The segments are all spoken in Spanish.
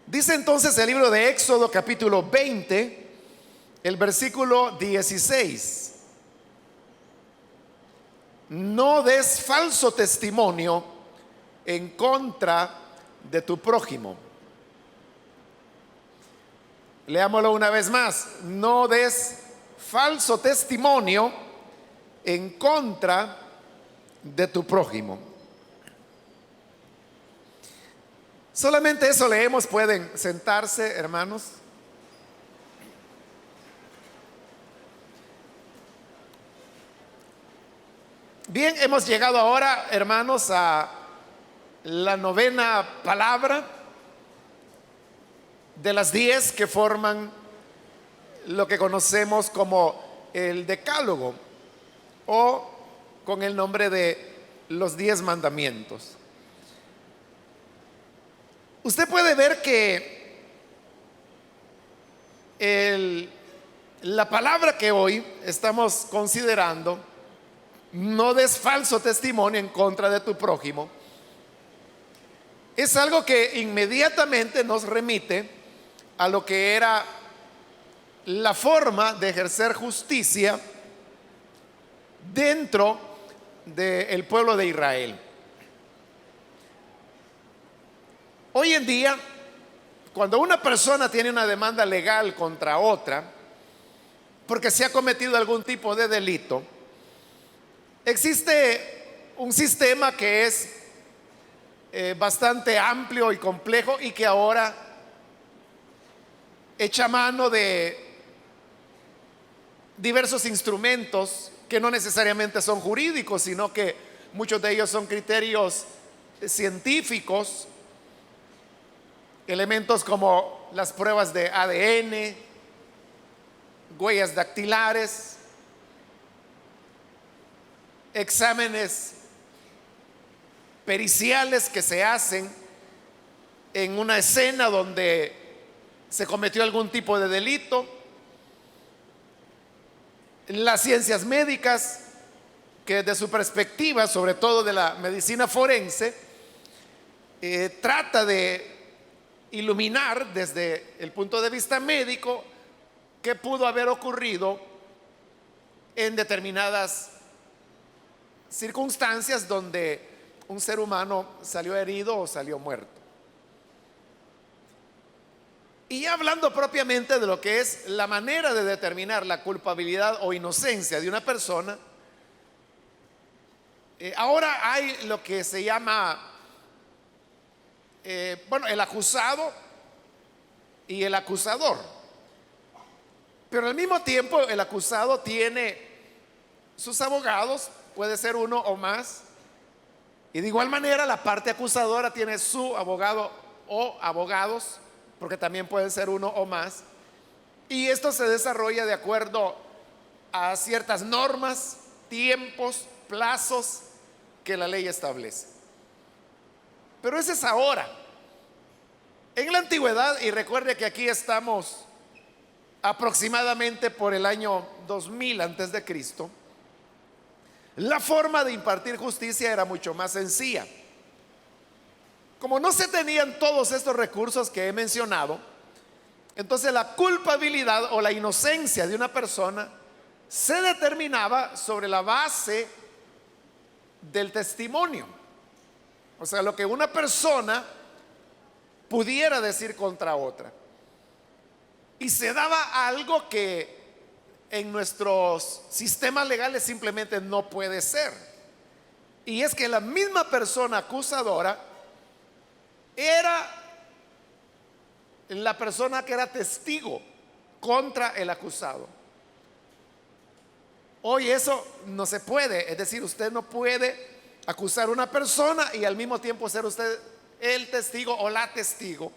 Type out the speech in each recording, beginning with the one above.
Dice entonces el libro de Éxodo capítulo 20, el versículo 16: no des falso testimonio en contra de tu prójimo. Leámoslo una vez más: no des falso testimonio en contra de tu prójimo. Solamente eso leemos. Pueden sentarse, hermanos. Bien, hemos llegado ahora, hermanos, a la novena palabra de las 10 que forman lo que conocemos como el Decálogo, o con el nombre de los 10 mandamientos. Usted puede ver que la palabra que hoy estamos considerando, no des falso testimonio en contra de tu prójimo, es algo que inmediatamente nos remite a lo que era la forma de ejercer justicia dentro del pueblo de Israel. Hoy en día, cuando una persona tiene una demanda legal contra otra porque se ha cometido algún tipo de delito, existe un sistema que es bastante amplio y complejo, y que ahora echa mano de diversos instrumentos que no necesariamente son jurídicos, sino que muchos de ellos son criterios científicos. Elementos como las pruebas de ADN, huellas dactilares, exámenes periciales que se hacen en una escena donde se cometió algún tipo de delito. Las ciencias médicas, que desde su perspectiva, sobre todo de la medicina forense, trata de iluminar desde el punto de vista médico qué pudo haber ocurrido en determinadas circunstancias donde un ser humano salió herido o salió muerto. Y ya hablando propiamente de lo que es la manera de determinar la culpabilidad o inocencia de una persona, ahora hay lo que se llama el acusado y el acusador. Pero al mismo tiempo el acusado tiene sus abogados, puede ser uno o más, y de igual manera la parte acusadora tiene su abogado o abogados, porque también pueden ser uno o más, y esto se desarrolla de acuerdo a ciertas normas, tiempos, plazos que la ley establece. Pero ese es ahora. En la antigüedad, y recuerde que aquí estamos aproximadamente por el año 2000 antes de Cristo, la forma de impartir justicia era mucho más sencilla. Como no se tenían todos estos recursos que he mencionado, entonces la culpabilidad o la inocencia de una persona se determinaba sobre la base del testimonio. O sea, lo que una persona pudiera decir contra otra. Y se daba algo que en nuestros sistemas legales simplemente no puede ser. Y es que la misma persona acusadora era la persona que era testigo contra el acusado. Hoy eso no se puede. Es decir, usted no puede acusar a una persona y al mismo tiempo ser usted el testigo o la testigo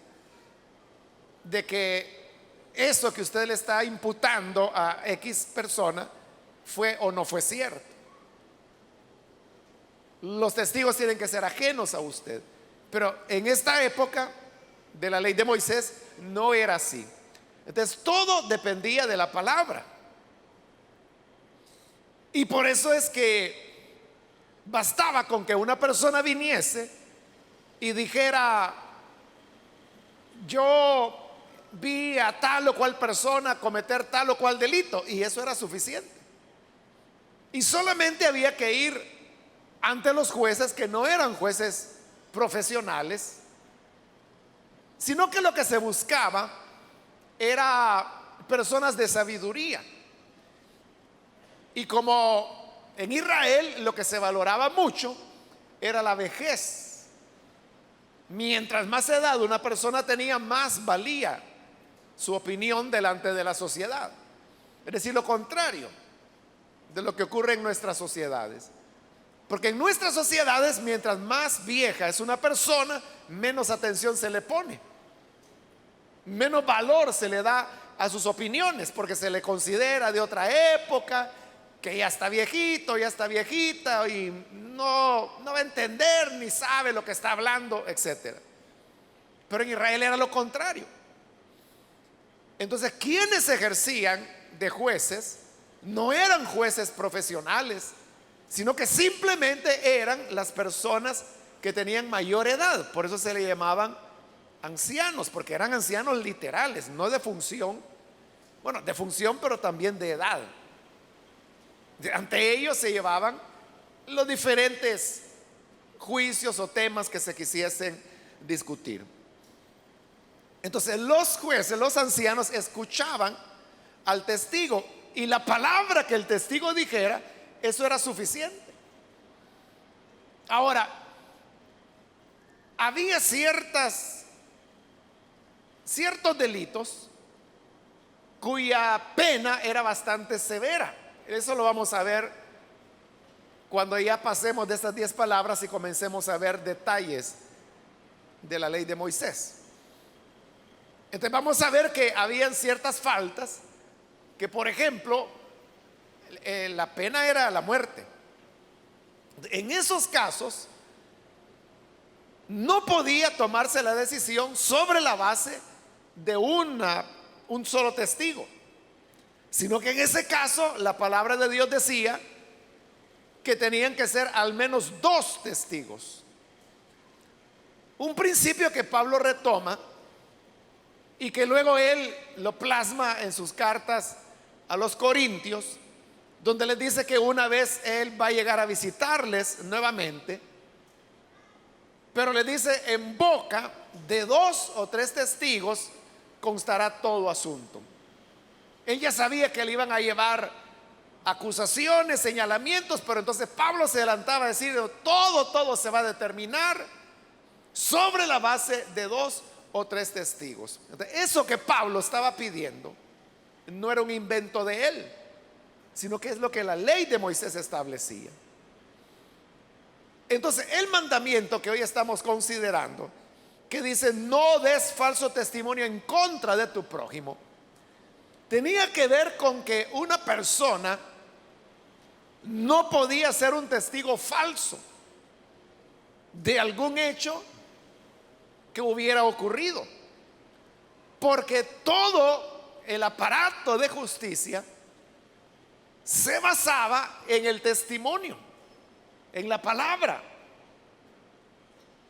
de que eso que usted le está imputando a X persona fue o no fue cierto. Los testigos tienen que ser ajenos a usted. Pero en esta época de la ley de Moisés no era así. Entonces todo dependía de la palabra. Y por eso es que bastaba con que una persona viniese y dijera: yo vi a tal o cual persona cometer tal o cual delito, y eso era suficiente. Y solamente había que ir ante los jueces, que no eran jueces profesionales, sino que lo que se buscaba era personas de sabiduría. Y como en Israel lo que se valoraba mucho era la vejez, mientras más edad una persona tenía, más valía su opinión delante de la sociedad. Es decir, lo contrario de lo que ocurre en nuestras sociedades. Porque en nuestras sociedades, mientras más vieja es una persona, menos atención se le pone, menos valor se le da a sus opiniones, porque se le considera de otra época, que ya está viejito, ya está viejita, y no va a entender ni sabe lo que está hablando, etcétera. Pero en Israel era lo contrario. Entonces, quienes ejercían de jueces no eran jueces profesionales, sino que simplemente eran las personas que tenían mayor edad. Por eso se le llamaban ancianos, porque eran ancianos literales, no de función. Bueno, de función, pero también de edad. Ante ellos se llevaban los diferentes juicios o temas que se quisiesen discutir. Entonces los jueces, los ancianos, escuchaban al testigo, y la palabra que el testigo dijera, eso era suficiente. Ahora, había ciertos delitos cuya pena era bastante severa. Eso lo vamos a ver cuando ya pasemos de estas 10 palabras y comencemos a ver detalles de la ley de Moisés. Entonces vamos a ver que habían ciertas faltas que, por ejemplo, la pena era la muerte. En esos casos no podía tomarse la decisión sobre la base de un solo testigo, sino que en ese caso la palabra de Dios decía que tenían que ser al menos 2 testigos. Un principio que Pablo retoma y que luego él lo plasma en sus cartas a los Corintios, donde les dice que una vez él va a llegar a visitarles nuevamente, pero les dice: en boca de 2 o 3 testigos constará todo asunto. Él ya sabía que le iban a llevar acusaciones, señalamientos, pero entonces Pablo se adelantaba a decir: todo se va a determinar sobre la base de 2 o 3 testigos. Entonces, eso que Pablo estaba pidiendo no era un invento de él, sino que es lo que la ley de Moisés establecía. Entonces, el mandamiento que hoy estamos considerando, que dice: no des falso testimonio en contra de tu prójimo, tenía que ver con que una persona no podía ser un testigo falso de algún hecho que hubiera ocurrido, porque todo el aparato de justicia se basaba en el testimonio, en la palabra,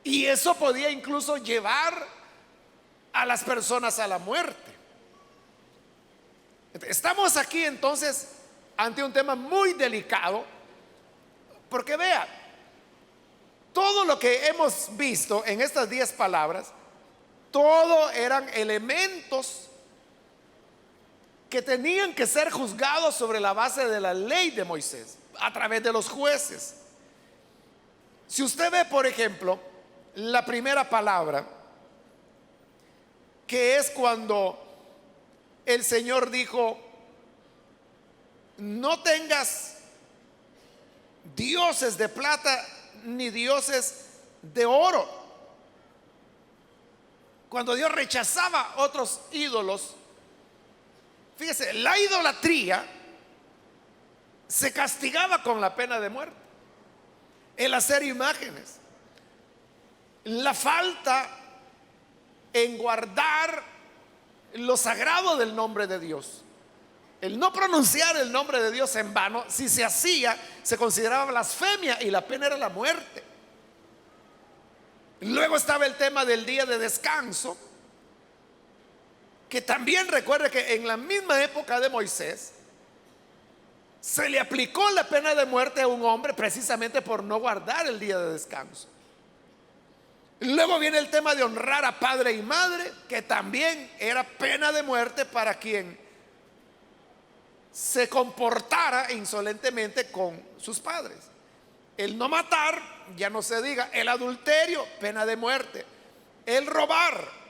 y eso podía incluso llevar a las personas a la muerte. Estamos aquí entonces ante un tema muy delicado, porque vea, todo lo que hemos visto en estas 10 palabras, todo eran elementos que tenían que ser juzgados sobre la base de la ley de Moisés, a través de los jueces. Si usted ve, por ejemplo, la primera palabra, que es cuando el Señor dijo: no tengas dioses de plata ni dioses de oro. Cuando Dios rechazaba otros ídolos, fíjese, la idolatría se castigaba con la pena de muerte. El hacer imágenes, la falta en guardar lo sagrado del nombre de Dios, el no pronunciar el nombre de Dios en vano, si se hacía, se consideraba blasfemia y la pena era la muerte. Luego estaba el tema del día de descanso, que también recuerde que en la misma época de Moisés se le aplicó la pena de muerte a un hombre precisamente por no guardar el día de descanso. Luego viene el tema de honrar a padre y madre, que también era pena de muerte para quien se comportara insolentemente con sus padres. El no matar, ya no se diga. El adulterio, pena de muerte. El robar,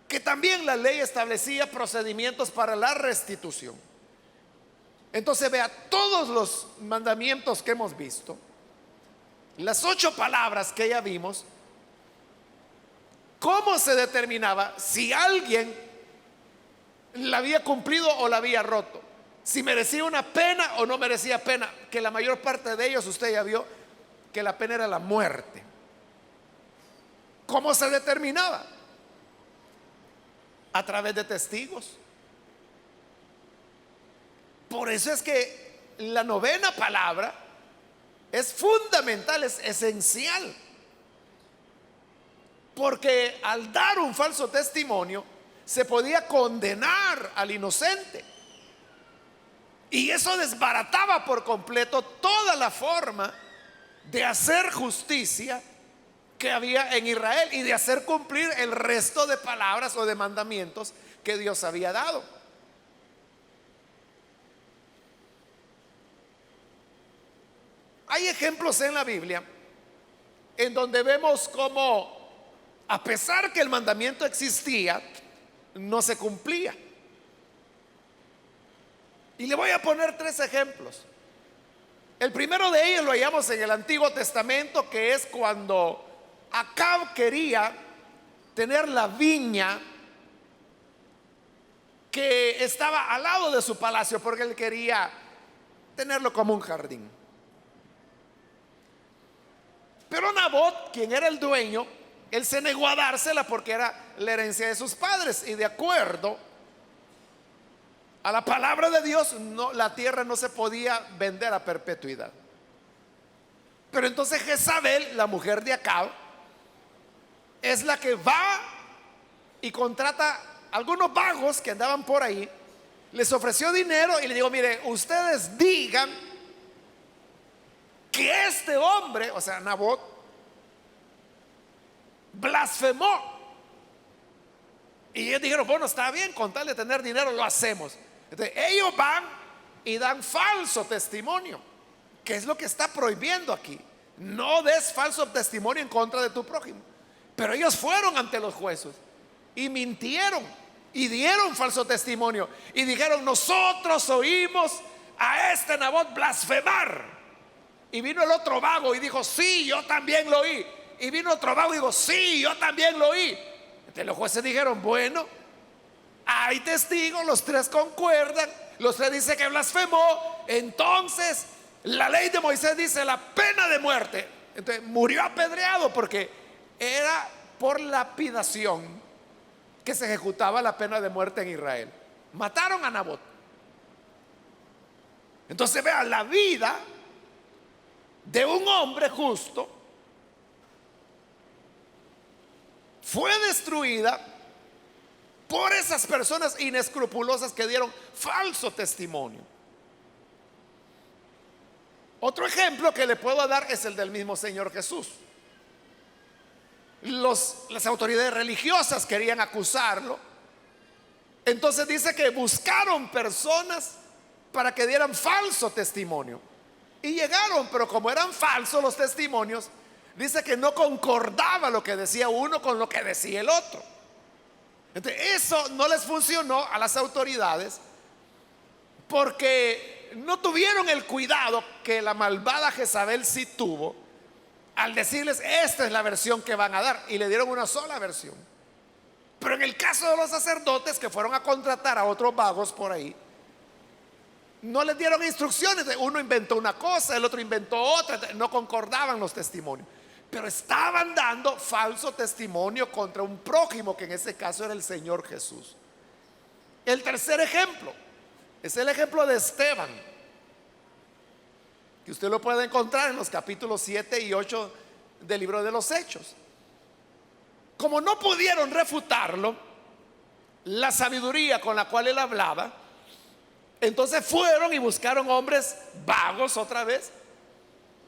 que también la ley establecía procedimientos para la restitución. Entonces vea, todos los mandamientos que hemos visto, las 8 palabras que ya vimos, ¿cómo se determinaba si alguien la había cumplido o la había roto? Si merecía una pena o no merecía pena. Que la mayor parte de ellos, usted ya vio que la pena era la muerte. ¿Cómo se determinaba? A través de testigos. Por eso es que la 9ª palabra es fundamental, es esencial. Porque al dar un falso testimonio se podía condenar al inocente. Y eso desbarataba por completo toda la forma de hacer justicia que había en Israel y de hacer cumplir el resto de palabras o de mandamientos que Dios había dado. Hay ejemplos en la Biblia en donde vemos cómo, a pesar que el mandamiento existía, no se cumplía. Y le voy a poner 3 ejemplos. El primero de ellos lo hallamos en el Antiguo Testamento, que es cuando Acab quería tener la viña que estaba al lado de su palacio, porque él quería tenerlo como un jardín. Pero Nabot, quien era el dueño, él se negó a dársela porque era la herencia de sus padres, y de acuerdo a la palabra de Dios, no, la tierra no se podía vender a perpetuidad. Pero entonces Jezabel, la mujer de Acab, es la que va y contrata a algunos vagos que andaban por ahí, les ofreció dinero y le dijo: mire, ustedes digan que este hombre, o sea, Nabot, blasfemó. Y ellos dijeron: bueno, está bien, con tal de tener dinero lo hacemos. Entonces ellos van y dan falso testimonio, que es lo que está prohibiendo aquí. No des falso testimonio en contra de tu prójimo. Pero ellos fueron ante los jueces y mintieron y dieron falso testimonio y dijeron: nosotros oímos a este Nabot blasfemar. Y vino el otro vago y dijo: sí, yo también lo oí. Y vino otro vago y dijo: sí, yo también lo oí. Entonces los jueces dijeron: bueno, hay testigos, los 3 concuerdan, los 3 dicen que blasfemó. Entonces la ley de Moisés dice la pena de muerte. Entonces murió apedreado, porque era por lapidación que se ejecutaba la pena de muerte en Israel. Mataron a Nabot. Entonces vean, la vida de un hombre justo fue destruida por esas personas inescrupulosas que dieron falso testimonio. Otro ejemplo que le puedo dar es el del mismo Señor Jesús. Las autoridades religiosas querían acusarlo. Entonces dice que buscaron personas para que dieran falso testimonio. Y llegaron, pero como eran falsos los testimonios, dice que no concordaba lo que decía uno con lo que decía el otro. Entonces eso no les funcionó a las autoridades, porque no tuvieron el cuidado que la malvada Jezabel sí tuvo al decirles: esta es la versión que van a dar, y le dieron una sola versión. Pero en el caso de los sacerdotes que fueron a contratar a otros vagos por ahí, no les dieron instrucciones. Uno inventó una cosa, el otro inventó otra, no concordaban los testimonios, pero estaban dando falso testimonio contra un prójimo, que en ese caso era el Señor Jesús. El tercer ejemplo es el ejemplo de Esteban, que usted lo puede encontrar en los capítulos 7 y 8 del libro de los Hechos. Como no pudieron refutarlo, la sabiduría con la cual él hablaba, entonces fueron y buscaron hombres vagos otra vez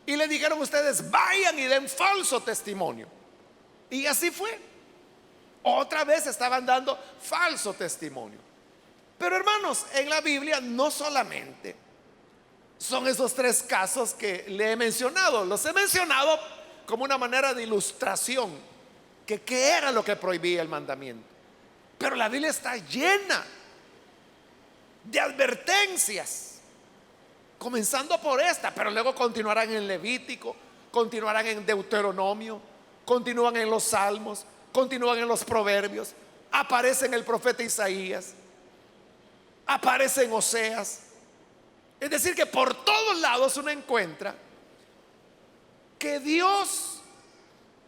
y le dijeron: ustedes vayan y den falso testimonio. Y así fue. Otra vez estaban dando falso testimonio. Pero hermanos, en la Biblia no solamente son esos tres casos que le he mencionado. Los he mencionado como una manera de ilustración, que qué era lo que prohibía el mandamiento. Pero la Biblia está llena de advertencias, comenzando por esta, pero luego continuarán en Levítico, continuarán en Deuteronomio, continúan en los Salmos, continúan en los Proverbios, aparece en el profeta Isaías, aparece en Oseas. Es decir, que por todos lados uno encuentra que Dios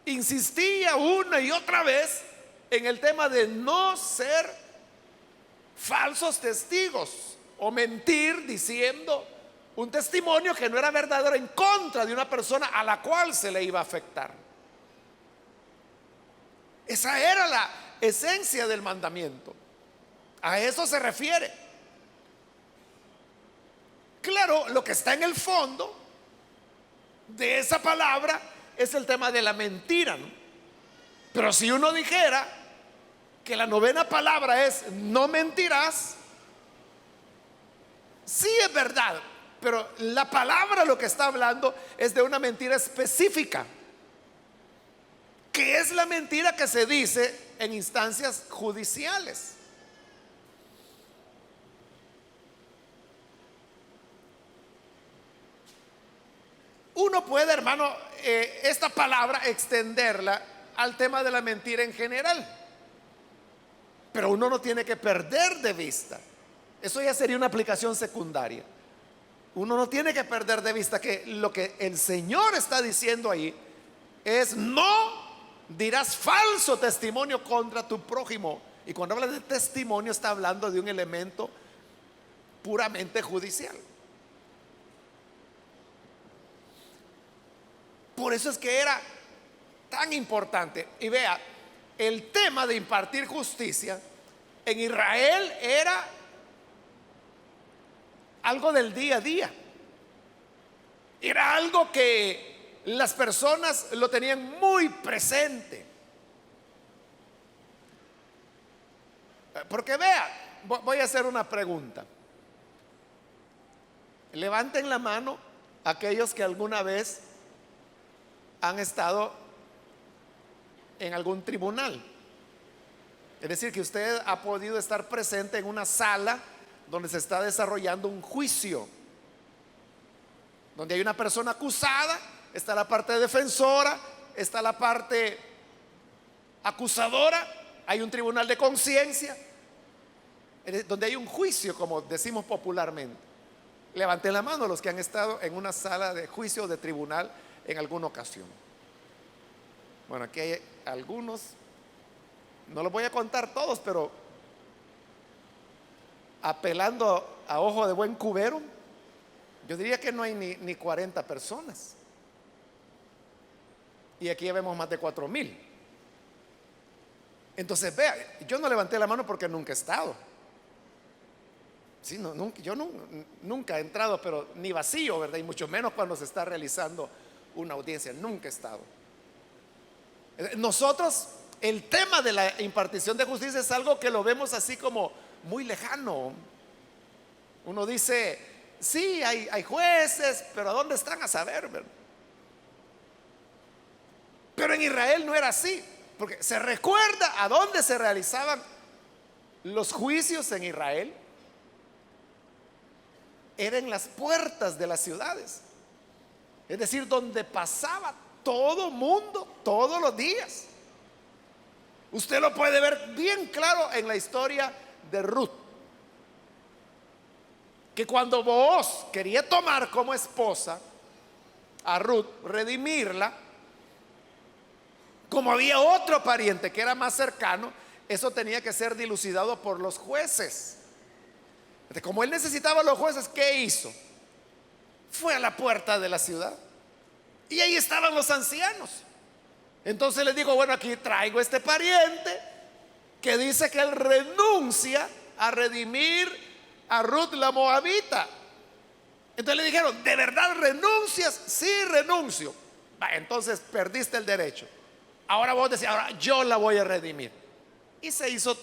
insistía una y otra vez en el tema de no ser falsos testigos o mentir diciendo un testimonio que no era verdadero en contra de una persona a la cual se le iba a afectar. Esa era la esencia del mandamiento. A eso se refiere. Claro, lo que está en el fondo de esa palabra es el tema de la mentira, ¿no? Pero si uno dijera que la novena palabra es no mentirás, sí es verdad, pero la palabra lo que está hablando es de una mentira específica, que es la mentira que se dice en instancias judiciales. Uno puede, hermano, esta palabra extenderla al tema de la mentira en general, pero uno no tiene que perder de vista, eso ya sería una aplicación secundaria. Uno no tiene que perder de vista que lo que el Señor está diciendo ahí es: no dirás falso testimonio contra tu prójimo. Y cuando habla de testimonio está hablando de un elemento puramente judicial. Por eso es que era tan importante. Y vea, el tema de impartir justicia en Israel era algo del día a día. Era algo que las personas lo tenían muy presente. Porque vea, voy a hacer una pregunta. Levanten la mano aquellos que alguna vez han estado en algún tribunal. Es decir, que usted ha podido estar presente en una sala donde se está desarrollando un juicio, donde hay una persona acusada, está la parte defensora, está la parte acusadora, hay un tribunal de conciencia, donde hay un juicio, como decimos popularmente. Levanten la mano los que han estado en una sala de juicio o de tribunal en alguna ocasión. Bueno, aquí hay algunos, no los voy a contar todos, pero apelando a ojo de buen cubero, yo diría que no hay ni 40 personas. Y aquí ya vemos más de 4,000. Entonces, vea, yo no levanté la mano porque nunca he estado. Sí, no, yo nunca he entrado, pero ni vacío, ¿verdad? Y mucho menos cuando se está realizando una audiencia. Nunca he estado. Nosotros, el tema de la impartición de justicia es algo que lo vemos así como muy lejano. Uno dice: sí, hay jueces, pero ¿a dónde están a saber, verdad? Pero en Israel no era así, porque se recuerda a dónde se realizaban los juicios en Israel. Era en las puertas de las ciudades, es decir, donde pasaba todo mundo todos los días. Usted lo puede ver bien claro en la historia de Ruth, que cuando Booz quería tomar como esposa a Ruth, redimirla, como había otro pariente que era más cercano, eso tenía que ser dilucidado por los jueces. Como él necesitaba a los jueces, ¿qué hizo? Fue a la puerta de la ciudad y ahí estaban los ancianos. Entonces les digo: bueno, aquí traigo este pariente que dice que él renuncia a redimir a Ruth la moabita. Entonces le dijeron, ¿de verdad renuncias? Sí, renuncio. Entonces perdiste el derecho. Ahora vos decís, ahora yo la voy a redimir. Y se hizo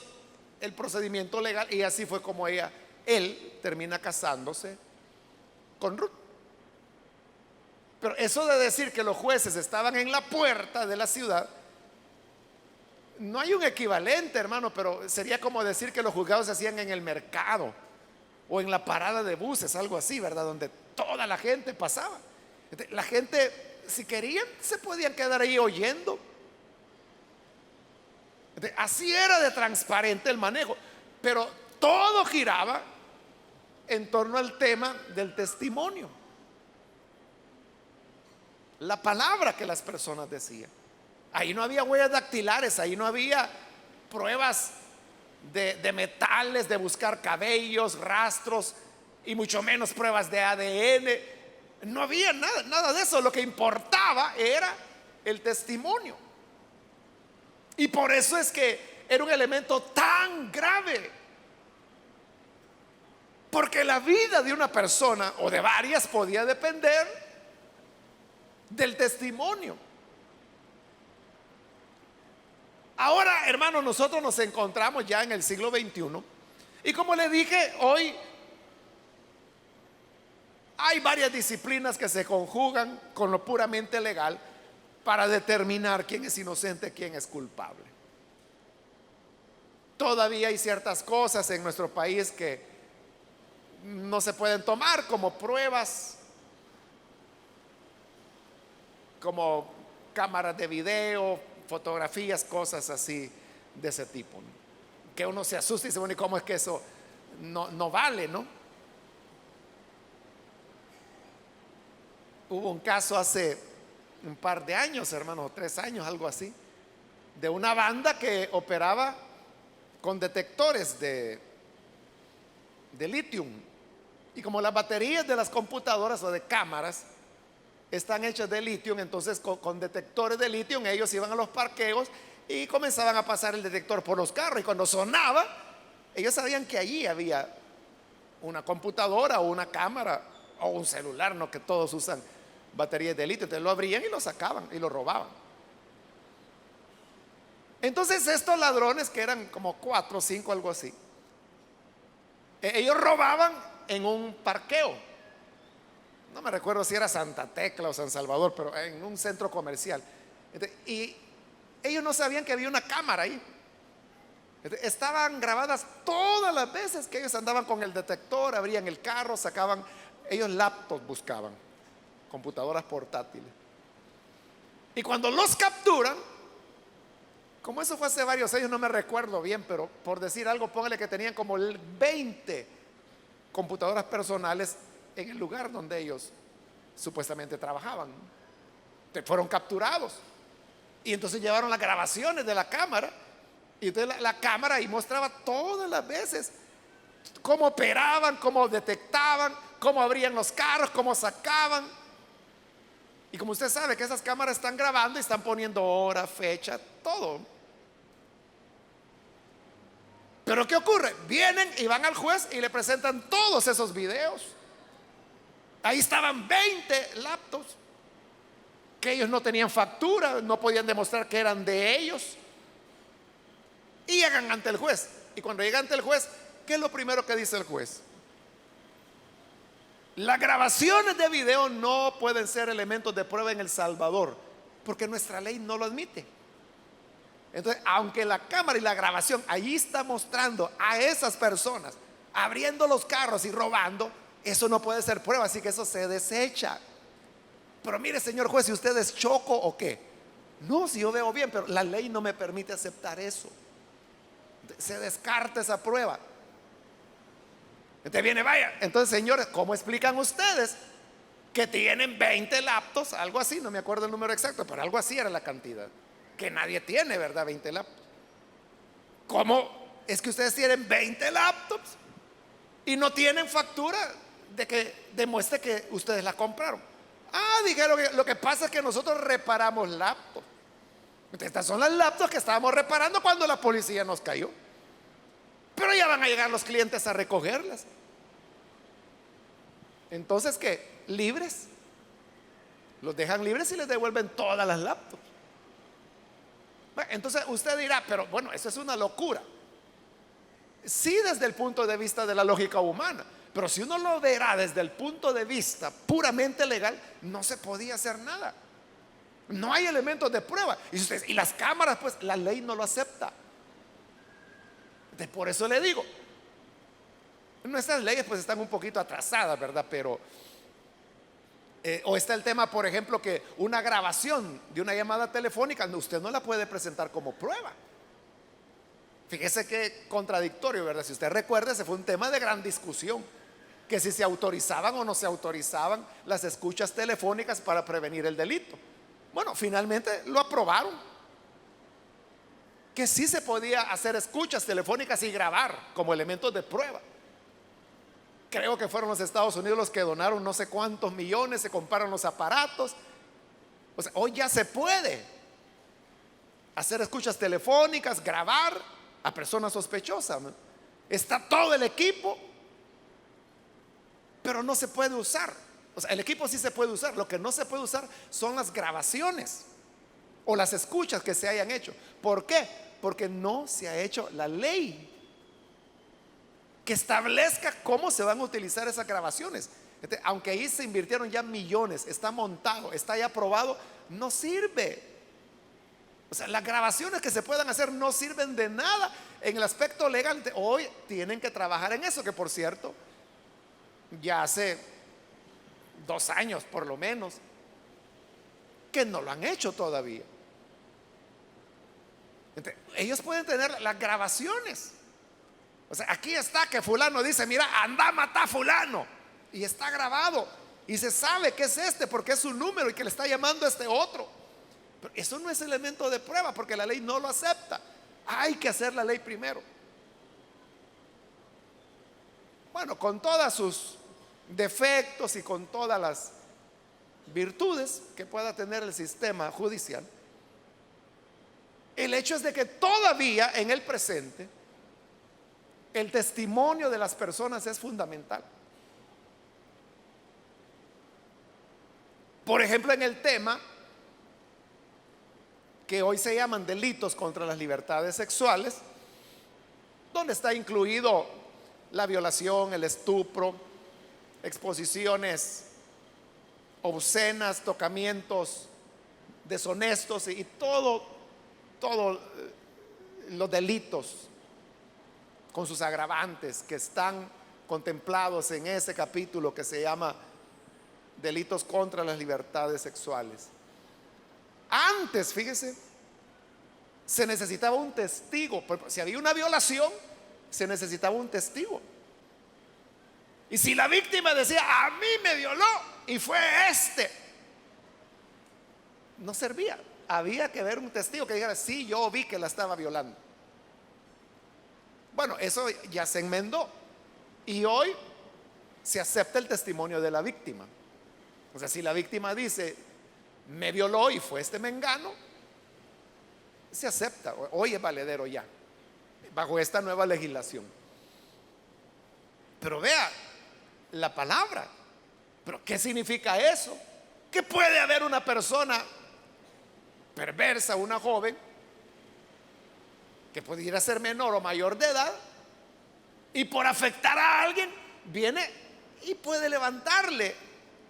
el procedimiento legal y así fue como él termina casándose con Ruth. Pero eso de decir que los jueces estaban en la puerta de la ciudad, no hay un equivalente, hermano, pero sería como decir que los juzgados se hacían en el mercado o en la parada de buses, algo así, ¿verdad? Donde toda la gente pasaba. La gente, si querían, se podían quedar ahí oyendo. Así era de transparente el manejo, pero todo giraba en torno al tema del testimonio, la palabra que las personas decían. Ahí no había huellas dactilares, ahí no había pruebas de metales, de buscar cabellos, rastros, y mucho menos pruebas de ADN. No había nada de eso. Lo que importaba era el testimonio. Y por eso es que era un elemento tan grave. Porque la vida de una persona o de varias podía depender del testimonio. Ahora, hermanos, nosotros nos encontramos ya en el siglo XXI. Y como le dije, hoy hay varias disciplinas que se conjugan con lo puramente legal para determinar quién es inocente, quién es culpable. Todavía hay ciertas cosas en nuestro país que no se pueden tomar como pruebas, como cámaras de video, fotografías, cosas así de ese tipo, ¿no? Que uno se asusta y se pone, ¿cómo es que eso no vale, no? Hubo un caso hace un par de años, hermanos, 3 años, algo así, de una banda que operaba con detectores de litio. Y como las baterías de las computadoras o de cámaras están hechas de litio, entonces con detectores de litio ellos iban a los parqueos y comenzaban a pasar el detector por los carros. Y cuando sonaba, ellos sabían que allí había una computadora o una cámara o un celular, no que todos usan baterías de litio. Entonces lo abrían y lo sacaban y lo robaban. Entonces estos ladrones, que eran como 4 o 5, algo así, ellos robaban en un parqueo. No me recuerdo si era Santa Tecla o San Salvador, pero en un centro comercial. Y ellos no sabían que había una cámara ahí. Estaban grabadas todas las veces que ellos andaban con el detector, abrían el carro, sacaban, ellos laptops buscaban, computadoras portátiles. Y cuando los capturan, como eso fue hace varios años, no me recuerdo bien, pero por decir algo, póngale que tenían como 20 computadoras personales en el lugar donde ellos supuestamente trabajaban. Fueron capturados y entonces llevaron las grabaciones de la cámara, y entonces la cámara ahí mostraba todas las veces cómo operaban, cómo detectaban, cómo abrían los carros, cómo sacaban. Y como usted sabe que esas cámaras están grabando y están poniendo hora, fecha, todo. Pero ¿qué ocurre? Vienen y van al juez y le presentan todos esos videos. Ahí estaban 20 laptops que ellos no tenían factura, no podían demostrar que eran de ellos. Y llegan ante el juez. Y cuando llegan ante el juez, ¿qué es lo primero que dice el juez? Las grabaciones de video no pueden ser elementos de prueba en El Salvador, porque nuestra ley no lo admite. Entonces, aunque la cámara y la grabación allí está mostrando a esas personas abriendo los carros y robando, eso no puede ser prueba, así que eso se desecha. Pero mire, señor juez, si usted es choco o qué. No, si yo veo bien, pero la ley no me permite aceptar eso. Se descarta esa prueba. Entonces viene, vaya. Entonces, señores, ¿cómo explican ustedes que tienen 20 laptops? Algo así, no me acuerdo el número exacto, pero algo así era la cantidad. Que nadie tiene, ¿verdad? 20 laptops. ¿Cómo es que ustedes tienen 20 laptops y no tienen factura de que demuestre que ustedes la compraron? Dijeron que lo que pasa es que nosotros reparamos laptops. Estas son las laptops que estábamos reparando cuando la policía nos cayó. Pero ya van a llegar los clientes a recogerlas. Entonces, ¿qué? Libres. Los dejan libres y les devuelven todas las laptops. Entonces usted dirá, pero bueno, eso es una locura. Sí, desde el punto de vista de la lógica humana. Pero si uno lo verá desde el punto de vista puramente legal, no se podía hacer nada. No hay elementos de prueba. Y las cámaras, pues la ley no lo acepta. Por eso le digo, nuestras leyes pues están un poquito atrasadas, ¿verdad? Pero o está el tema, por ejemplo, que una grabación de una llamada telefónica usted no la puede presentar como prueba. Fíjese qué contradictorio, ¿verdad? Si usted recuerda, ese fue un tema de gran discusión, que si se autorizaban o no se autorizaban las escuchas telefónicas para prevenir el delito. Bueno, finalmente lo aprobaron, que sí se podía hacer escuchas telefónicas y grabar como elementos de prueba. Creo que fueron los Estados Unidos los que donaron no sé cuántos millones, se compraron los aparatos. O sea, hoy ya se puede hacer escuchas telefónicas, grabar a personas sospechosas, ¿no? Está todo el equipo, pero no se puede usar. O sea, el equipo sí se puede usar. Lo que no se puede usar son las grabaciones o las escuchas que se hayan hecho. ¿Por qué? Porque no se ha hecho la ley que establezca cómo se van a utilizar esas grabaciones. Aunque ahí se invirtieron ya millones, está montado, está ya aprobado, no sirve. O sea, las grabaciones que se puedan hacer no sirven de nada en el aspecto legal. Hoy tienen que trabajar en eso, que por cierto, ya hace 2 años por lo menos que no lo han hecho todavía. Ellos pueden tener las grabaciones. O sea, aquí está que fulano dice, mira, anda a matar a fulano, y está grabado y se sabe que es este porque es su número y que le está llamando a este otro. Pero eso no es elemento de prueba porque la ley no lo acepta. Hay que hacer la ley primero. Bueno, con todos sus defectos y con todas las virtudes que pueda tener el sistema judicial, el hecho es de que todavía en el presente el testimonio de las personas es fundamental. Por ejemplo, en el tema que hoy se llaman delitos contra las libertades sexuales, donde está incluido la violación, el estupro, exposiciones obscenas, tocamientos deshonestos y todos los delitos con sus agravantes que están contemplados en ese capítulo que se llama delitos contra las libertades sexuales. Antes, fíjese, se necesitaba un testigo. Si había una violación, se necesitaba un testigo. Y si la víctima decía, a mí me violó y fue este, no servía. Había que ver un testigo que dijera, sí, yo vi que la estaba violando. Bueno, eso ya se enmendó y hoy se acepta el testimonio de la víctima. O sea, si la víctima dice, me violó y fue este mengano, se acepta. Hoy es valedero ya, bajo esta nueva legislación. Pero vea la palabra. ¿Pero qué significa eso? Que puede haber una persona perversa, una joven, que pudiera ser menor o mayor de edad, y por afectar a alguien viene y puede levantarle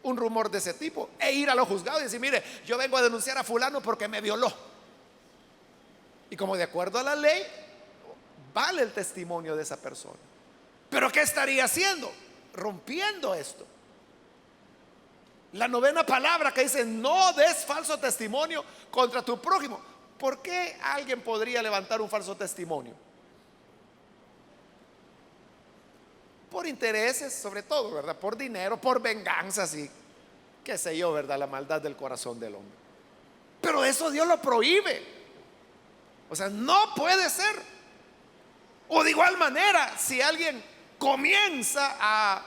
un rumor de ese tipo e ir a los juzgados y decir, mire, yo vengo a denunciar a fulano porque me violó. Y como de acuerdo a la ley vale el testimonio de esa persona. Pero ¿qué estaría haciendo? Rompiendo esto. La 9ª palabra que dice, no des falso testimonio contra tu prójimo. ¿Por qué alguien podría levantar un falso testimonio? Por intereses, sobre todo, ¿verdad? Por dinero, por venganzas y qué sé yo, ¿verdad? La maldad del corazón del hombre. Pero eso Dios lo prohíbe. O sea, no puede ser. O de igual manera, si alguien comienza a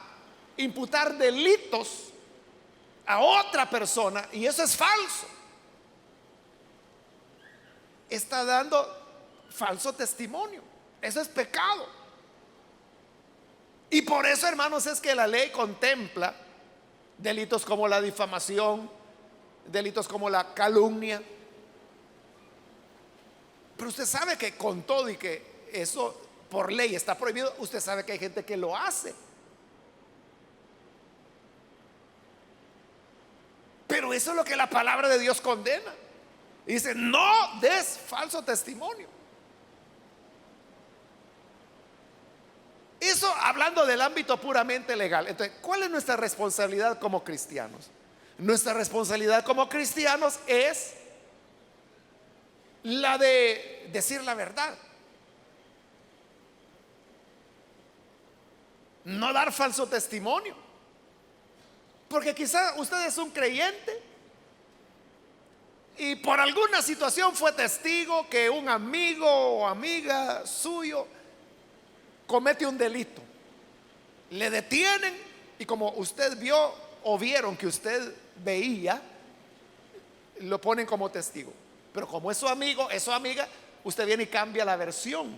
imputar delitos a otra persona y eso es falso, está dando falso testimonio. Eso es pecado. Y por eso, hermanos, es que la ley contempla delitos como la difamación, delitos como la calumnia. Pero usted sabe que con todo y que eso por ley está prohibido, usted sabe que hay gente que lo hace. Pero eso es lo que la palabra de Dios condena. Dice, no des falso testimonio. Eso hablando del ámbito puramente legal. Entonces, ¿cuál es nuestra responsabilidad como cristianos? Nuestra responsabilidad como cristianos es la de decir la verdad. No dar falso testimonio. Porque quizá usted es un creyente y por alguna situación fue testigo que un amigo o amiga suyo comete un delito. Le detienen y como usted vio o vieron que usted veía, lo ponen como testigo. Pero como es su amigo, es su amiga, usted viene y cambia la versión.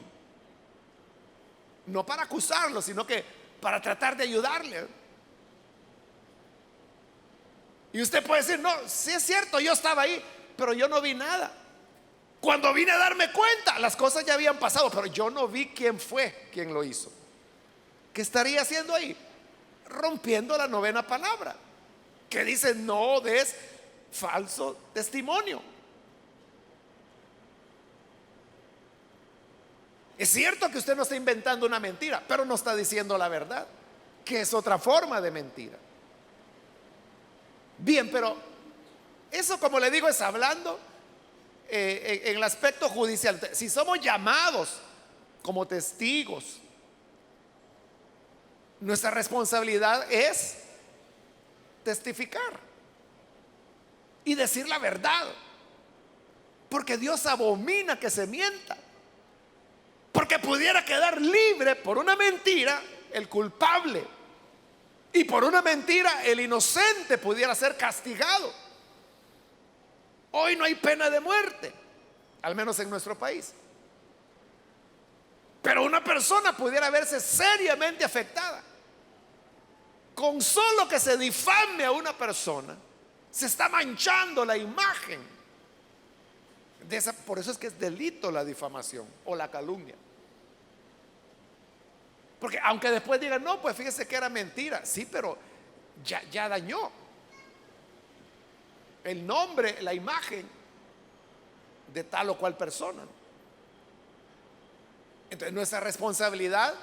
No para acusarlo, sino que para tratar de ayudarle. Y usted puede decir, no, sí es cierto, yo estaba ahí, pero yo no vi nada. Cuando vine a darme cuenta, las cosas ya habían pasado, pero yo no vi quién fue quien lo hizo. ¿Qué estaría haciendo ahí? Rompiendo la novena palabra, que dice no des falso testimonio. Es cierto que usted no está inventando una mentira, pero no está diciendo la verdad, que es otra forma de mentira. Bien, pero eso, como le digo, es hablando en el aspecto judicial. Si somos llamados como testigos, nuestra responsabilidad es testificar y decir la verdad, porque Dios abomina que se mienta. Porque pudiera quedar libre por una mentira el culpable, y por una mentira el inocente pudiera ser castigado. Hoy no hay pena de muerte, al menos en nuestro país. Pero una persona pudiera verse seriamente afectada. Con solo que se difame a una persona, se está manchando la imagen de esa. Por eso es que es delito la difamación o la calumnia. Porque aunque después digan, no, pues fíjese que era mentira. Sí, pero ya dañó el nombre, la imagen de tal o cual persona. Entonces nuestra responsabilidad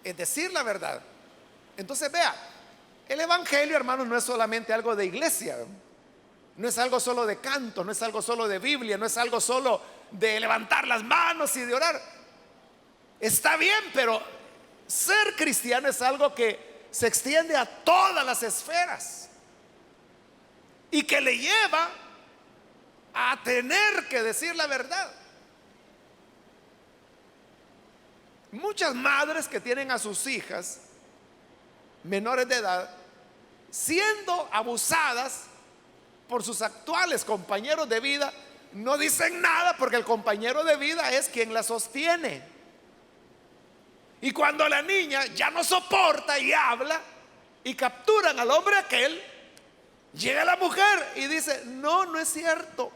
es decir la verdad. Entonces vea, el evangelio, hermanos, no es solamente algo de iglesia, no es algo solo de canto, no es algo solo de Biblia, no es algo solo de levantar las manos y de orar. Está bien, pero ser cristiano es algo que se extiende a todas las esferas y que le lleva a tener que decir la verdad. Muchas madres que tienen a sus hijas menores de edad siendo abusadas por sus actuales compañeros de vida, no dicen nada porque el compañero de vida es quien la sostiene. Y cuando la niña ya no soporta y habla y capturan al hombre aquel, llega la mujer y dice, no, no es cierto,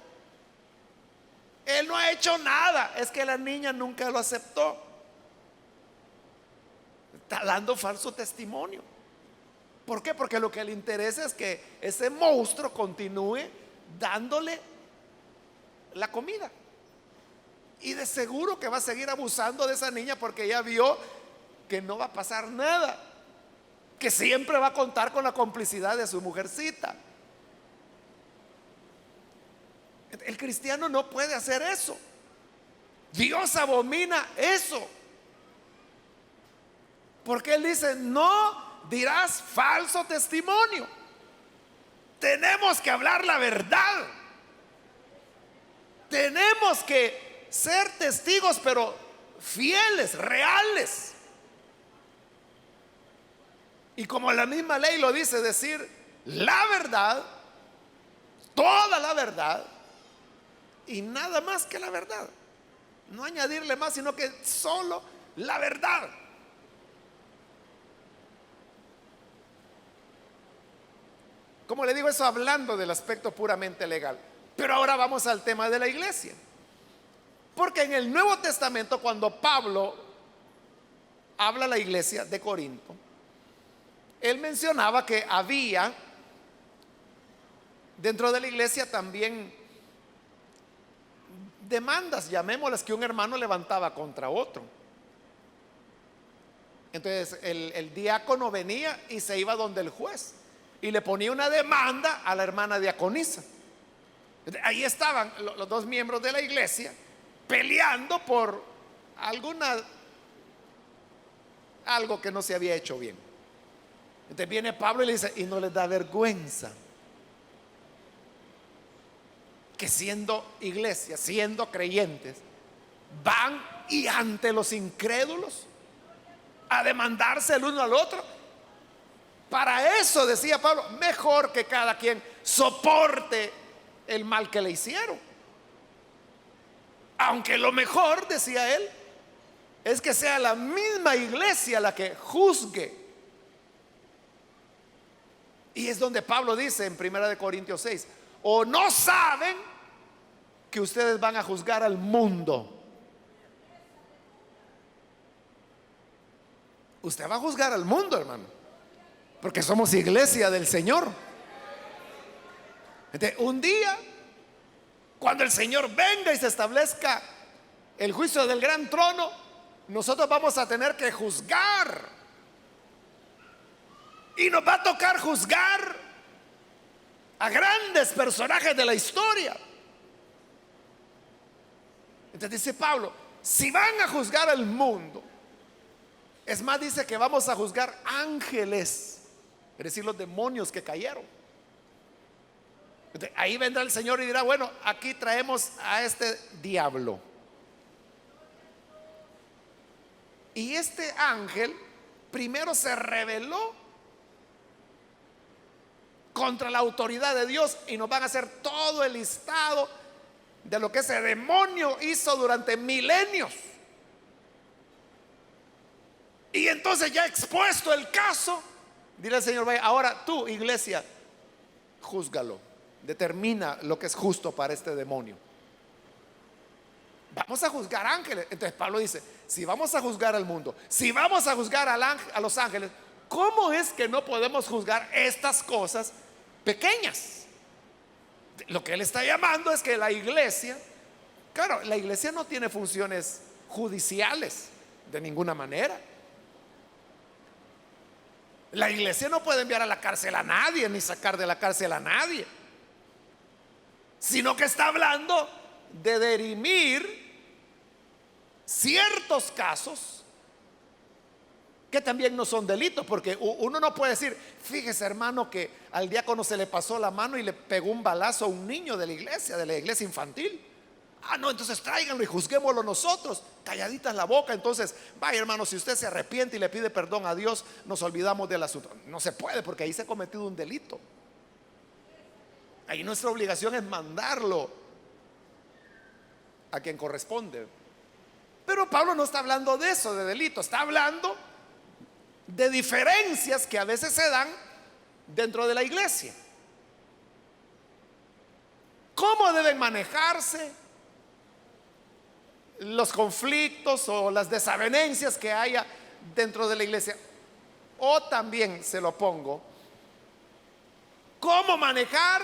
él no ha hecho nada, es que la niña nunca lo aceptó. Está dando falso testimonio. ¿Por qué? Porque lo que le interesa es que ese monstruo continúe dándole la comida. Y de seguro que va a seguir abusando de esa niña porque ya vio que no va a pasar nada, que siempre va a contar con la complicidad de su mujercita. El cristiano no puede hacer eso. Dios abomina eso. Porque Él dice, no dirás falso testimonio. Tenemos que hablar la verdad. Tenemos que ser testigos, pero fieles, reales. Y como la misma ley lo dice, decir la verdad, toda la verdad y nada más que la verdad. No añadirle más, sino que solo la verdad. Como le digo, eso hablando del aspecto puramente legal. Pero ahora vamos al tema de la iglesia. Porque en el Nuevo Testamento, cuando Pablo habla a la iglesia de Corinto, él mencionaba que había dentro de la iglesia también demandas, llamémoslas, que un hermano levantaba contra otro. Entonces el diácono venía y se iba donde el juez y le ponía una demanda a la hermana diaconisa. Ahí estaban los dos miembros de la iglesia peleando por algo que no se había hecho bien. Entonces viene Pablo y le dice, y no les da vergüenza que siendo iglesia, siendo creyentes, van y ante los incrédulos a demandarse el uno al otro. Para eso, decía Pablo, mejor que cada quien soporte el mal que le hicieron. Aunque lo mejor, decía él, es que sea la misma iglesia la que juzgue. Y es donde Pablo dice en 1 Corintios 6, o no saben que ustedes van a juzgar al mundo. Usted va a juzgar al mundo, hermano, porque somos iglesia del Señor. Entonces, un día, cuando el Señor venga y se establezca el juicio del gran trono, nosotros vamos a tener que juzgar. Y nos va a tocar juzgar a grandes personajes de la historia. Entonces dice Pablo, si van a juzgar al mundo, es más, dice que vamos a juzgar ángeles, es decir, los demonios que cayeron. Entonces, ahí vendrá el Señor y dirá, bueno, aquí traemos a este diablo. Y este ángel primero se rebeló contra la autoridad de Dios, y nos van a hacer todo el listado de lo que ese demonio hizo durante milenios. Y entonces, ya expuesto el caso, dirá el Señor, vaya, ahora tú, iglesia, júzgalo, determina lo que es justo para este demonio. Vamos a juzgar ángeles. Entonces Pablo dice, si vamos a juzgar al mundo, si vamos a juzgar a los ángeles, ¿cómo es que no podemos juzgar estas cosas pequeñas? Lo que él está llamando es que la iglesia, claro, la iglesia no tiene funciones judiciales de ninguna manera. La iglesia no puede enviar a la cárcel a nadie, ni sacar de la cárcel a nadie, sino que está hablando de dirimir ciertos casos que también no son delitos, porque uno no puede decir, fíjese, hermano, que al diácono se le pasó la mano y le pegó un balazo a un niño de la iglesia infantil. No, entonces tráiganlo y juzguémoslo nosotros, calladitas la boca. Entonces, vaya, hermano, si usted se arrepiente y le pide perdón a Dios, nos olvidamos del asunto. No se puede, porque ahí se ha cometido un delito. Ahí nuestra obligación es mandarlo a quien corresponde. Pero Pablo no está hablando de eso, de delito, está hablando de diferencias que a veces se dan dentro de la iglesia. ¿Cómo deben manejarse los conflictos o las desavenencias que haya dentro de la iglesia? O también se lo pongo, ¿cómo manejar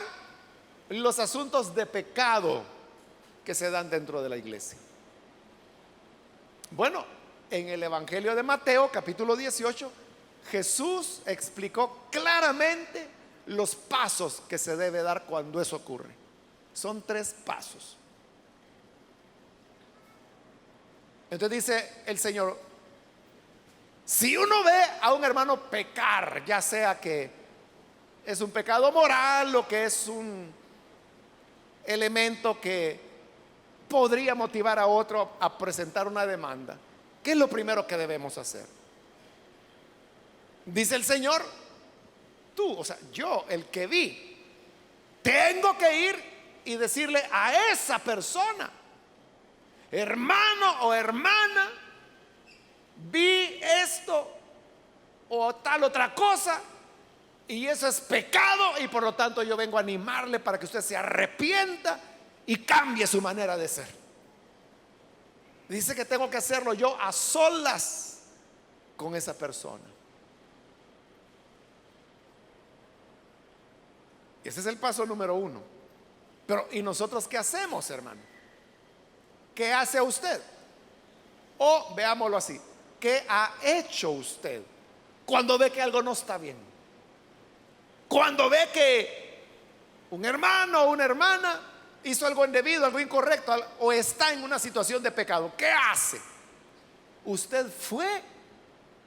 los asuntos de pecado que se dan dentro de la iglesia? Bueno, en el Evangelio de Mateo, capítulo 18, Jesús explicó claramente los pasos que se debe dar cuando eso ocurre. Son 3 pasos. Entonces dice el Señor, si uno ve a un hermano pecar, ya sea que es un pecado moral o que es un elemento que podría motivar a otro a presentar una demanda, ¿qué es lo primero que debemos hacer? Dice el Señor, tú, o sea, yo, el que vi, tengo que ir y decirle a esa persona: hermano o hermana, vi esto o tal otra cosa, y eso es pecado, y por lo tanto yo vengo a animarle para que usted se arrepienta y cambie su manera de ser. Dice que tengo que hacerlo yo a solas con esa persona. Ese es el paso número 1. Pero ¿y nosotros qué hacemos, hermano? ¿Qué hace usted? O veámoslo así: ¿qué ha hecho usted cuando ve que algo no está bien? Cuando ve que un hermano o una hermana hizo algo indebido, algo incorrecto, o está en una situación de pecado, ¿qué hace? Usted fue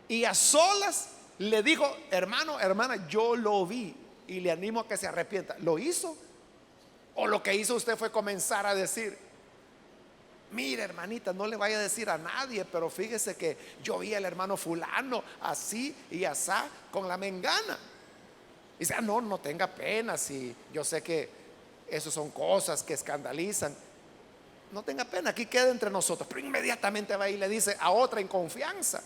y a solas le dijo: hermano, hermana, yo lo vi y le animo a que se arrepienta. ¿Lo hizo? ¿O lo que hizo usted fue comenzar a decir: mire, hermanita, no le vaya a decir a nadie, pero fíjese que yo vi al hermano fulano así y asá con la mengana? Y dice: no, no tenga pena, si yo sé que eso son cosas que escandalizan, no tenga pena, aquí queda entre nosotros. Pero inmediatamente va y le dice a otra en confianza: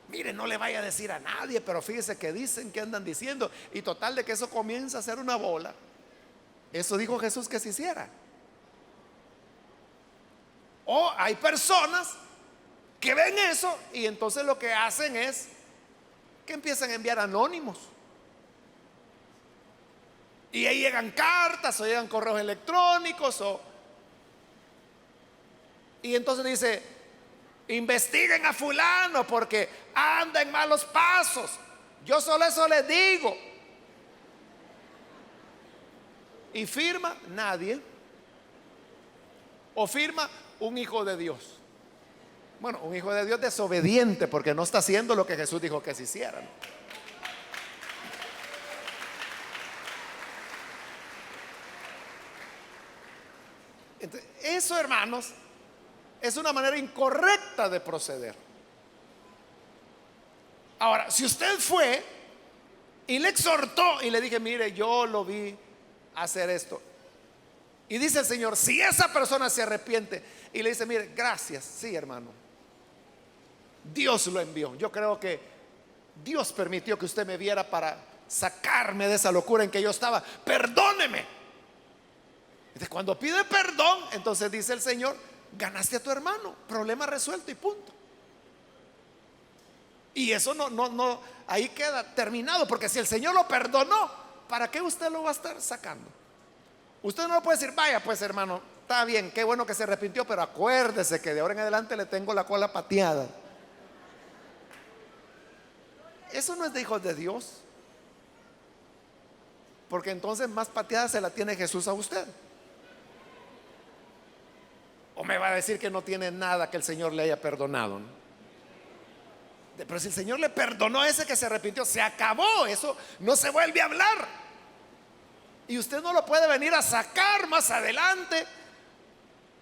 mire, no le vaya a decir a nadie, pero fíjese que dicen, que andan diciendo, y total de que eso comienza a ser una bola. Eso dijo Jesús que se hiciera. O hay personas que ven eso y entonces lo que hacen es que empiezan a enviar anónimos, y ahí llegan cartas o llegan correos electrónicos, y entonces dice: investiguen a fulano porque anda en malos pasos. Yo solo eso les digo. Y firma nadie, o firma un hijo de Dios. Bueno, un hijo de Dios desobediente, porque no está haciendo lo que Jesús dijo que se hiciera, ¿no? Entonces, eso, hermanos, es una manera incorrecta de proceder. Ahora, si usted fue y le exhortó y le dije: mire, yo lo vi hacer esto, y dice el Señor, si esa persona se arrepiente y le dice: mire, gracias, sí, hermano, Dios lo envió, yo creo que Dios permitió que usted me viera para sacarme de esa locura en que yo estaba, perdóneme. Entonces, cuando pide perdón, entonces dice el Señor: ganaste a tu hermano, problema resuelto y punto. Y eso no, ahí queda terminado, porque si el Señor lo perdonó, ¿para qué usted lo va a estar sacando? Usted no puede decir: vaya pues, hermano, está bien, qué bueno que se arrepintió, pero acuérdese que de ahora en adelante le tengo la cola pateada. Eso no es de hijos de Dios, porque entonces más pateada se la tiene Jesús a usted. ¿O me va a decir que no tiene nada que el Señor le haya perdonado, ¿no? Pero si el Señor le perdonó a ese que se arrepintió, se acabó, eso no se vuelve a hablar. Y usted no lo puede venir a sacar más adelante,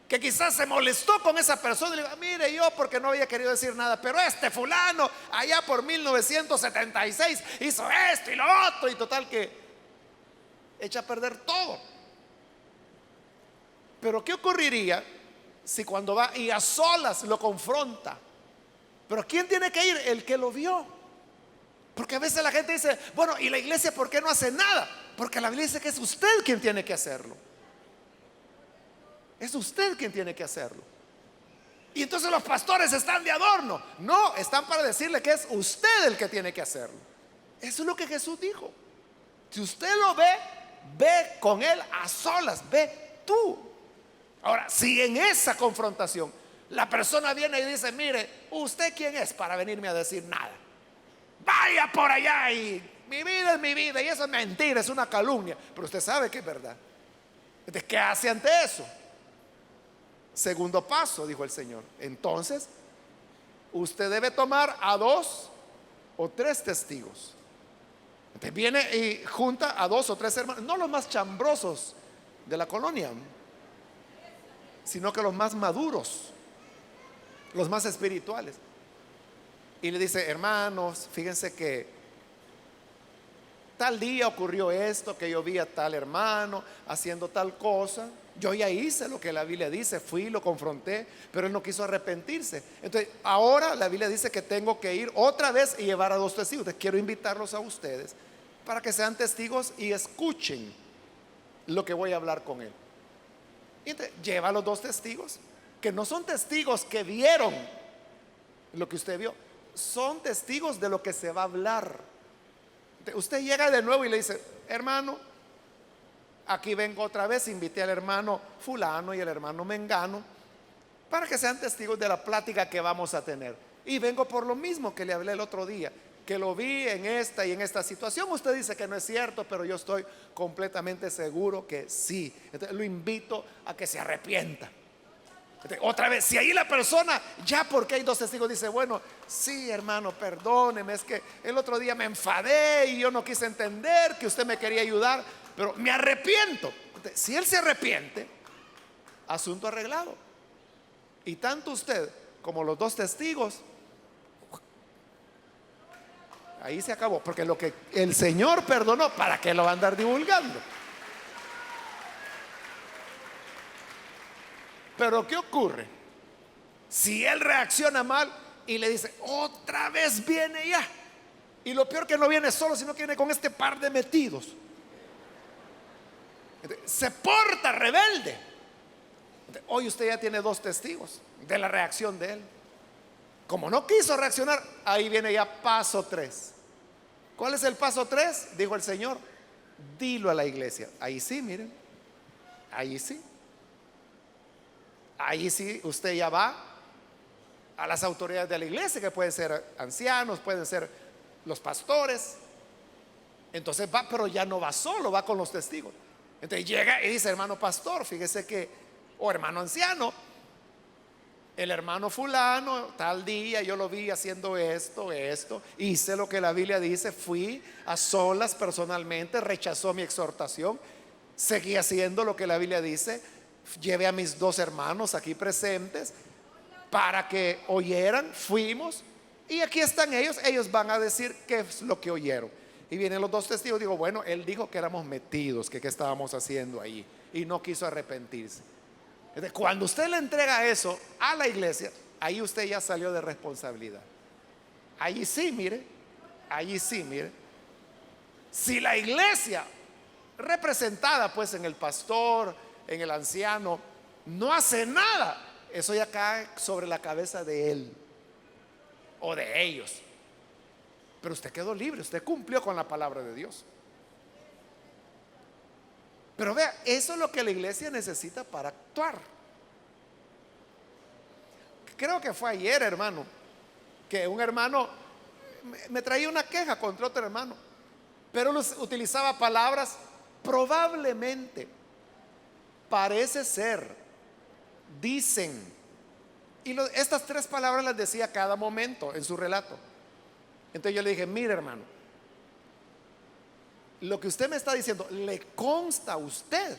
que quizás se molestó con esa persona y le digo: mire, yo porque no había querido decir nada, pero este fulano allá por 1976 hizo esto y lo otro, y total que echa a perder todo. Pero ¿qué ocurriría si cuando va y a solas lo confronta? Pero ¿quién tiene que ir? El que lo vio. Porque a veces la gente dice: bueno, ¿y la iglesia por qué no hace nada? Porque la Biblia dice que es usted quien tiene que hacerlo. Es usted quien tiene que hacerlo. Y entonces los pastores están de adorno. No, están para decirle que es usted el que tiene que hacerlo. Eso es lo que Jesús dijo. Si usted lo ve, ve con él a solas, ve tú. Ahora, si en esa confrontación la persona viene y dice: mire, ¿usted quién es para venirme a decir nada? Vaya por allá, y mi vida es mi vida, y eso es mentira, es una calumnia. Pero usted sabe que es verdad. Entonces, ¿qué hace ante eso? Segundo paso, dijo el Señor: entonces usted debe tomar a 2 o 3 testigos. Entonces viene y junta a 2 o 3 hermanos, no los más chambrosos de la colonia, sino que los más maduros, los más espirituales. Y le dice: hermanos, fíjense que tal día ocurrió esto, que yo vi a tal hermano haciendo tal cosa. Yo ya hice lo que la Biblia dice, fui, lo confronté, pero él no quiso arrepentirse. Entonces, ahora la Biblia dice que tengo que ir otra vez y llevar a 2 testigos. Entonces, quiero invitarlos a ustedes para que sean testigos y escuchen lo que voy a hablar con él. Y entonces, lleva a los 2 testigos, que no son testigos que vieron lo que usted vio, son testigos de lo que se va a hablar. Entonces, usted llega de nuevo y le dice: hermano, aquí vengo otra vez, invité al hermano fulano y al hermano mengano para que sean testigos de la plática que vamos a tener. Y vengo por lo mismo que le hablé el otro día, que lo vi en esta y en esta situación. Usted dice que no es cierto, pero yo estoy completamente seguro que sí. Entonces, lo invito a que se arrepienta. Entonces, otra vez, si ahí la persona, ya porque hay 2 testigos, dice: bueno, sí, hermano, perdóneme, es que el otro día me enfadé y yo no quise entender que usted me quería ayudar, pero me arrepiento. Entonces, si él se arrepiente, asunto arreglado. Y tanto usted como los 2 testigos, ahí se acabó, porque lo que el Señor perdonó, ¿para qué lo va a andar divulgando? Pero ¿qué ocurre? Si él reacciona mal y le dice: otra vez viene ya, y lo peor que no viene solo, sino que viene con este par de metidos, se porta rebelde. Hoy usted ya tiene 2 testigos de la reacción de él. Como no quiso reaccionar, ahí viene ya paso 3. ¿Cuál es el paso 3? Dijo el Señor: dilo a la iglesia. Ahí sí, miren, ahí sí. Ahí sí, usted ya va a las autoridades de la iglesia, que pueden ser ancianos, pueden ser los pastores. Entonces va, pero ya no va solo, va con los testigos. Entonces llega y dice: hermano pastor, fíjese que, o hermano anciano, el hermano fulano tal día yo lo vi haciendo esto, hice lo que la Biblia dice, fui a solas personalmente, rechazó mi exhortación, seguí haciendo lo que la Biblia dice, llevé a mis 2 hermanos aquí presentes para que oyeran, fuimos, y aquí están ellos van a decir qué es lo que oyeron. Y vienen los 2 testigos. Digo: bueno, él dijo que éramos metidos, que qué estábamos haciendo ahí, y no quiso arrepentirse. Entonces, cuando usted le entrega eso a la iglesia, ahí usted ya salió de responsabilidad. Allí sí, mire, si la iglesia, representada pues en el pastor, en el anciano, no hace nada, eso ya cae sobre la cabeza de él o de ellos. Pero usted quedó libre, usted cumplió con la palabra de Dios. Pero vea, eso es lo que la iglesia necesita para actuar. Creo que fue ayer, hermano, que un hermano me traía una queja contra otro hermano, pero utilizaba palabras: probablemente, parece ser, dicen. Y estas 3 palabras las decía a cada momento en su relato. Entonces yo le dije: mire, hermano, lo que usted me está diciendo le consta a usted.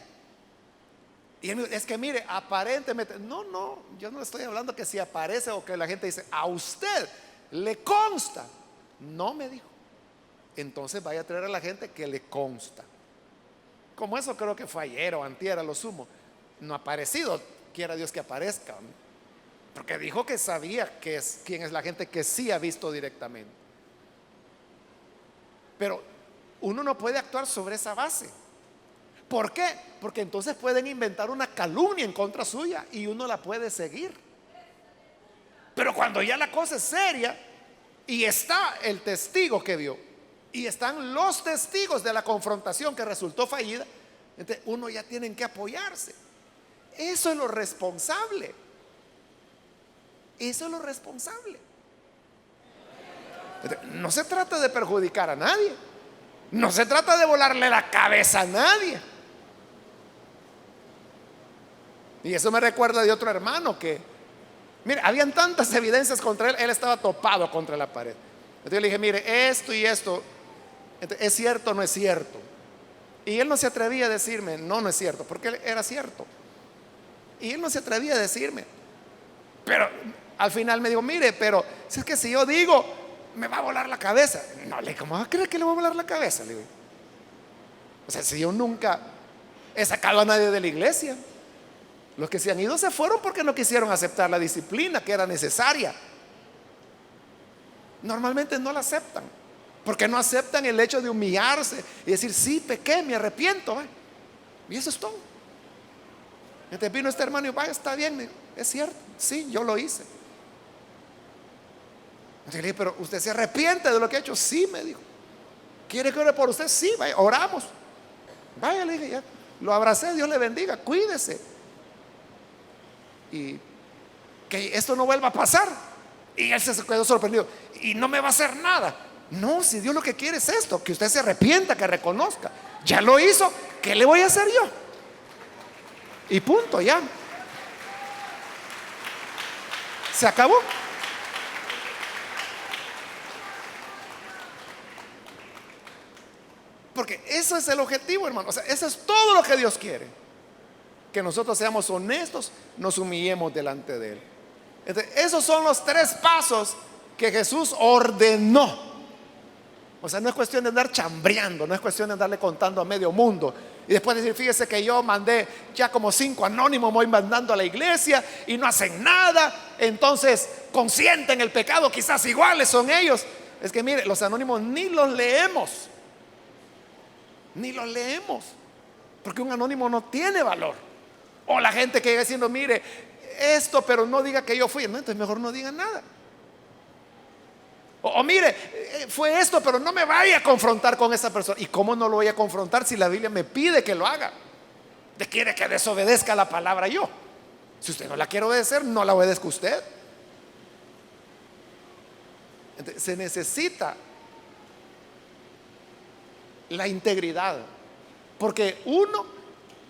Y él me dijo: es que mire, aparentemente, no, yo no estoy hablando que si aparece o que la gente dice, a usted le consta. No, me dijo. Entonces vaya a traer a la gente que le consta. Como eso creo que fue ayer o antier a lo sumo. No ha aparecido, quiera Dios que aparezca, porque dijo que sabía quién es la gente que sí ha visto directamente. Pero uno no puede actuar sobre esa base. ¿Por qué? Porque entonces pueden inventar una calumnia en contra suya y uno la puede seguir. Pero cuando ya la cosa es seria y está el testigo que vio y están los testigos de la confrontación que resultó fallida, entonces uno ya tiene que apoyarse. Eso es lo responsable. Eso es lo responsable. Entonces, no se trata de perjudicar a nadie. No se trata de volarle la cabeza a nadie. Y eso me recuerda de otro hermano que, mire, habían tantas evidencias contra él, él estaba topado contra la pared. Entonces yo le dije: mire, esto y esto, ¿es cierto o no es cierto? Y él no se atrevía a decirme: no, no es cierto, porque era cierto. Y él no se atrevía a decirme. Pero al final me dijo: mire, pero si es que si yo digo, me va a volar la cabeza. No, le dije: ¿cómo va a creer que le va a volar la cabeza? Le digo: O sea, si yo nunca he sacado a nadie de la iglesia, los que se han ido se fueron porque no quisieron aceptar la disciplina que era necesaria. Normalmente no la aceptan, porque no aceptan el hecho de humillarse y decir, sí, pequé, me arrepiento, ¿va? Y eso es todo. Entonces vino este hermano y vaya, está bien, me dijo, es cierto, sí, yo lo hice. Entonces le dije, pero usted se arrepiente de lo que ha hecho. Sí, me dijo. ¿Quiere que ore por usted? Sí, vaya, oramos. Vaya, le dije, ya, lo abracé, Dios le bendiga, cuídese. Y que esto no vuelva a pasar. Y él se quedó sorprendido. Y no me va a hacer nada. No, si Dios lo que quiere es esto, que usted se arrepienta, que reconozca. Ya lo hizo, ¿qué le voy a hacer yo? Y punto, ya. Se acabó. Porque eso es el objetivo, hermano. O sea, eso es todo lo que Dios quiere. Que nosotros seamos honestos, nos humillemos delante de Él. Entonces, esos son los 3 pasos que Jesús ordenó. O sea, no es cuestión de andar chambreando, no es cuestión de andarle contando a medio mundo y después decir, fíjese que yo mandé ya como 5 anónimos, voy mandando a la iglesia y no hacen nada, entonces consienten el pecado, quizás iguales son ellos. Es que mire, los anónimos ni los leemos, porque un anónimo no tiene valor. O la gente que llega diciendo, mire esto, pero no diga que yo fui, no, entonces mejor no diga nada. O mire, fue esto, pero no me vaya a confrontar con esa persona. ¿Y cómo no lo voy a confrontar si la Biblia me pide que lo haga? ¿De quiere que desobedezca la palabra yo? Si usted no la quiere obedecer, no la obedezca usted. Entonces, se necesita la integridad, porque uno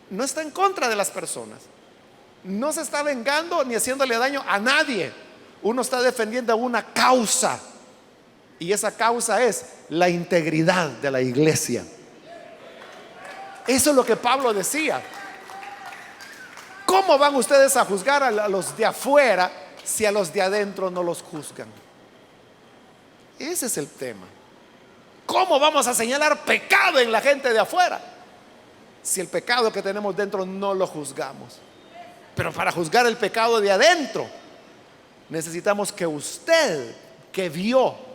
no está en contra de las personas, no se está vengando ni haciéndole daño a nadie. Uno está defendiendo una causa, y esa causa es la integridad de la iglesia. Eso es lo que Pablo decía. ¿Cómo van ustedes a juzgar a los de afuera si a los de adentro no los juzgan? Ese es el tema. ¿Cómo vamos a señalar pecado en la gente de afuera si el pecado que tenemos dentro no lo juzgamos? Pero para juzgar el pecado de adentro necesitamos que usted, que vio,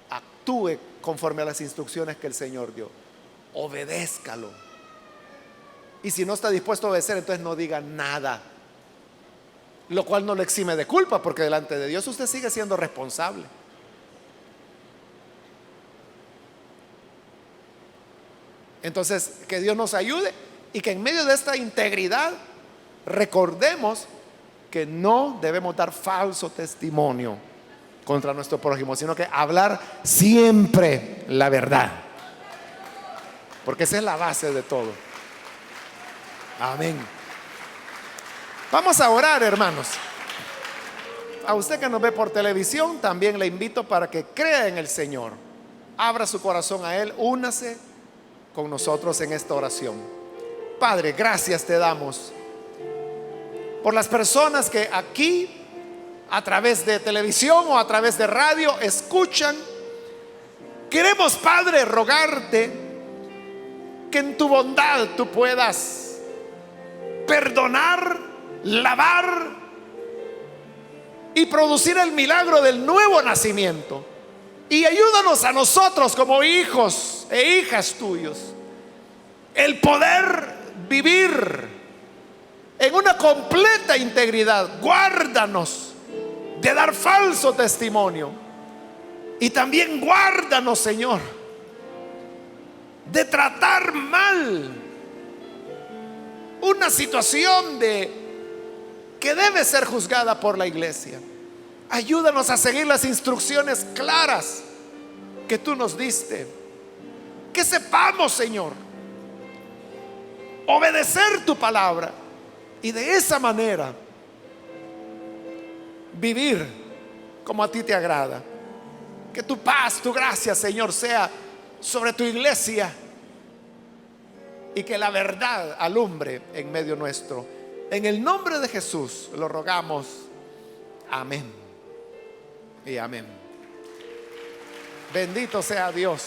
actúe conforme a las instrucciones que el Señor dio. Obedézcalo. Y si no está dispuesto a obedecer, entonces no diga nada, lo cual no lo exime de culpa, porque delante de Dios usted sigue siendo responsable. Entonces, que Dios nos ayude y que en medio de esta integridad recordemos que no debemos dar falso testimonio contra nuestro prójimo, sino que hablar siempre la verdad, porque esa es la base de todo. Amén. Vamos a orar, hermanos. A usted que nos ve por televisión, también le invito para que crea en el Señor, abra su corazón a Él, únase con nosotros en esta oración. Padre, gracias te damos por las personas que aquí, a través de televisión o a través de radio, escuchan. Queremos, Padre, rogarte que en tu bondad tú puedas perdonar, lavar y producir el milagro del nuevo nacimiento. Y ayúdanos a nosotros como hijos e hijas tuyos el poder vivir en una completa integridad. Guárdanos de dar falso testimonio, y también guárdanos, Señor, de tratar mal una situación que debe ser juzgada por la iglesia. Ayúdanos a seguir las instrucciones claras que tú nos diste, que sepamos, Señor, obedecer tu palabra y de esa manera vivir como a ti te agrada. Que tu paz, tu gracia, Señor, sea sobre tu iglesia y que la verdad alumbre en medio nuestro. En el nombre de Jesús lo rogamos. Amén y amén. Bendito sea Dios.